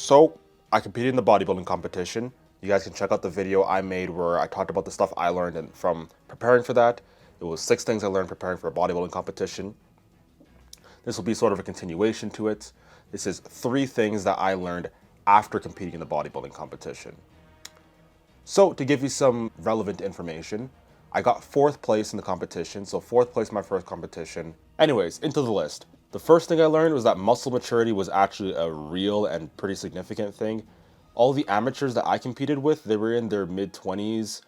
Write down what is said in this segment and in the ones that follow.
So I competed in the bodybuilding competition. You guys can check out the video I made where I talked about the stuff I learned and from preparing for that. It was 6 things I learned preparing for a bodybuilding competition. This will be sort of a continuation to it. This is 3 things that I learned after competing in the bodybuilding competition. So to give you some relevant information, I got 4th place in the competition. So 4th place in my first competition. Anyways, into the list. The first thing I learned was that muscle maturity was actually a real and pretty significant thing. All the amateurs that I competed with, they were in their mid-20s,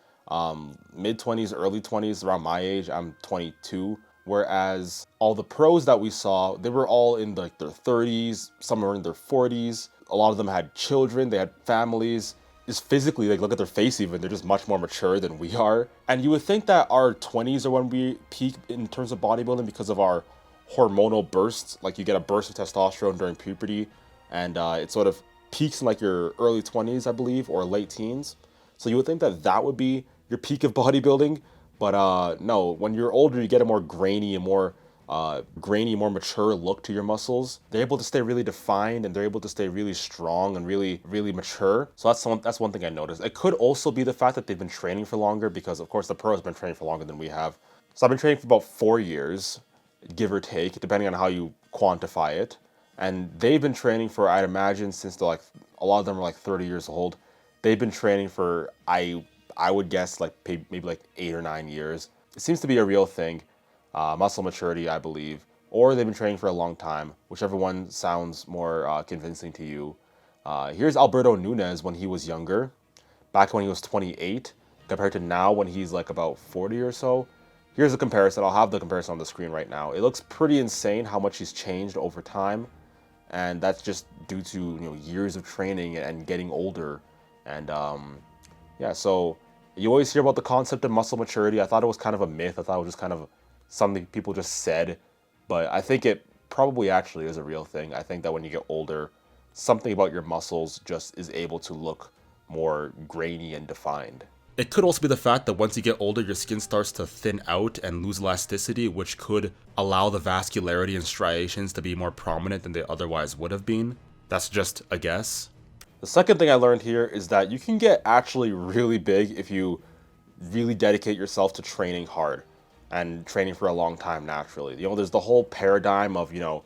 mid-20s, early 20s, around my age. I'm 22. Whereas all the pros that we saw, they were all in like their 30s, some were in their 40s. A lot of them had children, they had families. Just physically, like look at their face even, they're just much more mature than we are. And you would think that our 20s are when we peak in terms of bodybuilding because of our hormonal bursts. Like you get a burst of testosterone during puberty, and it sort of peaks in like your early 20s, I believe, or late teens. So you would think that that would be your peak of bodybuilding, but no. When you're older, you get a more grainy and more more mature look to your muscles. They're able to stay really defined, and they're able to stay really strong and really mature. So that's one thing I noticed. It could also be the fact that they've been training for longer, because of course the pro has been training for longer than we have. So I've been training for about 4 years, give or take, depending on how you quantify it. And they've been training for, I'd imagine, since they're like, a lot of them are like 30 years old. They've been training for, I would guess, like maybe like 8 or 9 years. It seems to be a real thing. Muscle maturity, I believe, or they've been training for a long time, whichever one sounds more convincing to you. Here's Alberto Nunez when he was younger, back when he was 28, compared to now when he's like about 40 or so. Here's a comparison. I'll have the comparison on the screen right now. It looks pretty insane how much he's changed over time, and that's just due to years of training and getting older. And yeah, so you always hear about the concept of muscle maturity. I thought it was kind of a myth. I thought it was just kind of something people just said, but I think it probably actually is a real thing. I think that when you get older, something about your muscles just is able to look more grainy and defined. It could also be the fact that once you get older, your skin starts to thin out and lose elasticity, which could allow the vascularity and striations to be more prominent than they otherwise would have been. That's just a guess. The second thing I learned here is that you can get actually really big if you really dedicate yourself to training hard and training for a long time naturally. There's the whole paradigm of, you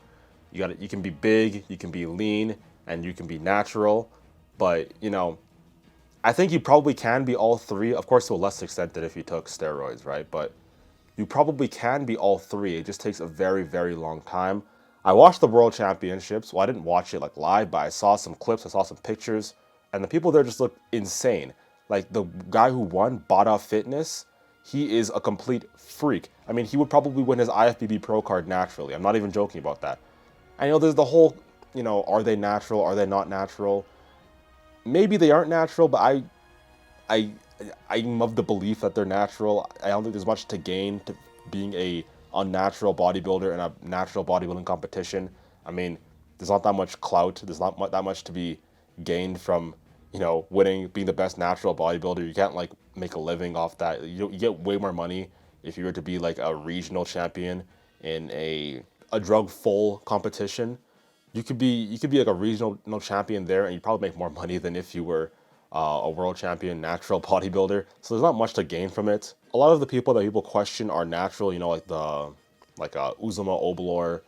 can be big, you can be lean, and you can be natural. But, I think you probably can be all 3, of course to a less extent than if you took steroids, right? But you probably can be all 3. It just takes a very, very long time. I watched the World Championships. Well, I didn't watch it like live, but I saw some clips, I saw some pictures, and the people there just look insane. Like the guy who won, Bada Fitness, he is a complete freak. I mean, he would probably win his IFBB Pro card naturally. I'm not even joking about that. And there's the whole, are they natural? Are they not natural? Maybe they aren't natural, but I'm of the belief that they're natural. I don't think there's much to gain to being a unnatural bodybuilder in a natural bodybuilding competition. I mean, there's not that much clout. There's not that much to be gained from winning, being the best natural bodybuilder. You can't like make a living off that. You get way more money if you were to be like a regional champion in a drug full competition. You could be like a regional champion there, and you'd probably make more money than if you were a world champion natural bodybuilder. So there's not much to gain from it. A lot of the people that people question are natural, like Uzuma Obalor,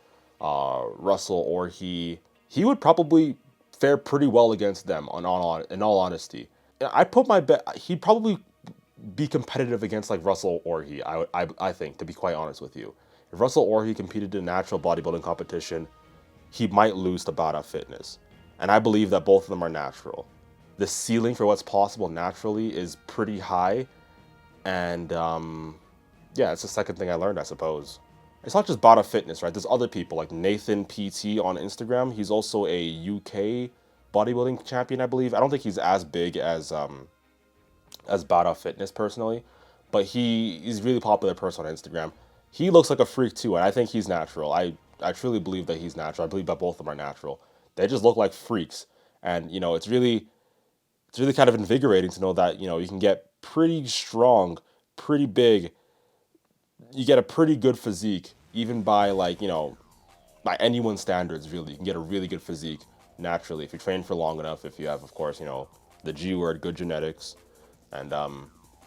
Russell Orhi. He would probably fare pretty well against them in all honesty. I'd put my bet he'd probably be competitive against like Russell Orhi, I think, to be quite honest with you. If Russell Orhi competed in a natural bodybuilding competition, he might lose to Bada Fitness. And I believe that both of them are natural. The ceiling for what's possible naturally is pretty high. And yeah, it's the second thing I learned, I suppose. It's not just Bada Fitness, right? There's other people like Nathan PT on Instagram. He's also a UK bodybuilding champion, I believe. I don't think he's as big as Bada Fitness personally, but he's a really popular person on Instagram. He looks like a freak too, and I think he's natural. I truly believe that he's natural. I believe that both of them are natural. They just look like freaks, and it's really kind of invigorating to know that you can get pretty strong, pretty big. You get a pretty good physique, even by by anyone's standards. Really, you can get a really good physique naturally if you train for long enough, if you have, of course, you know, the G word, good genetics, and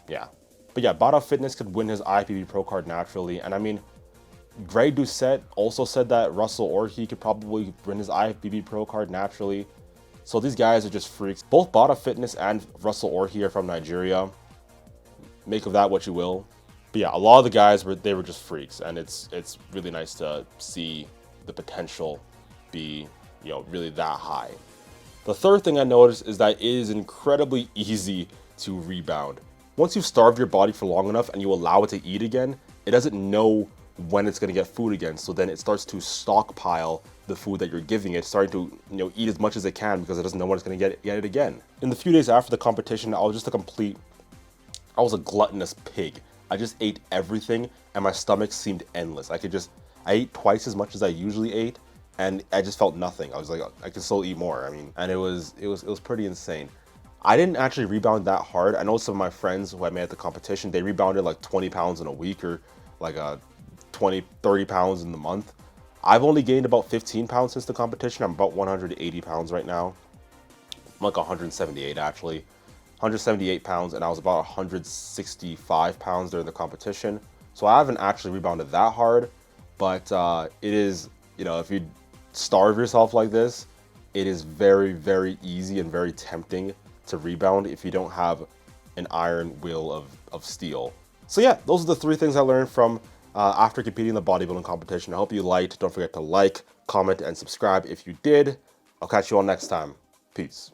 yeah. But yeah, Bada Fitness could win his IFBB Pro card naturally, and I mean, Greg Doucette also said that Russell Orhe could probably win his IFBB Pro card naturally. So these guys are just freaks. Both Bada Fitness and Russell Orhe are from Nigeria. Make of that what you will. But yeah, a lot of the guys were just freaks, and it's really nice to see the potential be, you know, really that high. The third thing I noticed is that it is incredibly easy to rebound. Once you've starved your body for long enough and you allow it to eat again, it doesn't know when it's going to get food again. So then it starts to stockpile the food that you're giving it, starting to, you know, eat as much as it can because it doesn't know when it's going to get it again. In the few days after the competition, I was a gluttonous pig. I just ate everything and my stomach seemed endless. I ate twice as much as I usually ate and I just felt nothing. I was like, I could still eat more. I mean, and it was pretty insane. I didn't actually rebound that hard. I know some of my friends who I met at the competition, they rebounded like 20 pounds in a week or like 20, 30 pounds in the month. I've only gained about 15 pounds since the competition. I'm about 180 pounds right now. I'm like 178 actually. 178 pounds, and I was about 165 pounds during the competition. So I haven't actually rebounded that hard, but it is, you know, if you starve yourself like this, it is very, very easy and very tempting to rebound if you don't have an iron will of steel. So yeah, those are the 3 things I learned from after competing in the bodybuilding competition. I hope you liked. Don't forget to like, comment, and subscribe if you did. I'll catch you all next time. Peace.